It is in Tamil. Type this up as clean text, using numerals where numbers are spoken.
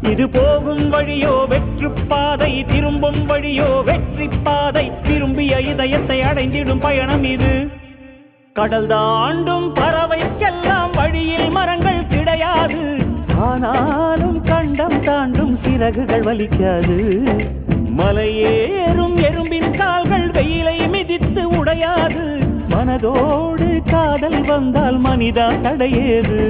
இது போகும் வழியோ வெற்று பாதை, திரும்பும் வழியோ வெற்றி பாதை. விரும்பிய இதயத்தை அடைந்திடும் பயணம் இது. கடல் தாண்டும் பறவைக்கெல்லாம் வழியில் மரங்கள் கிடையாது. ஆனாலும் கண்டம் தாண்டும் சிறகுகள் வலிக்காது. மலையேறும் எறும்பின் கால்கள் வெயிலை மிதித்து உடையாது. மனதோடு காதல் வந்தால் மனிதா தடையேது.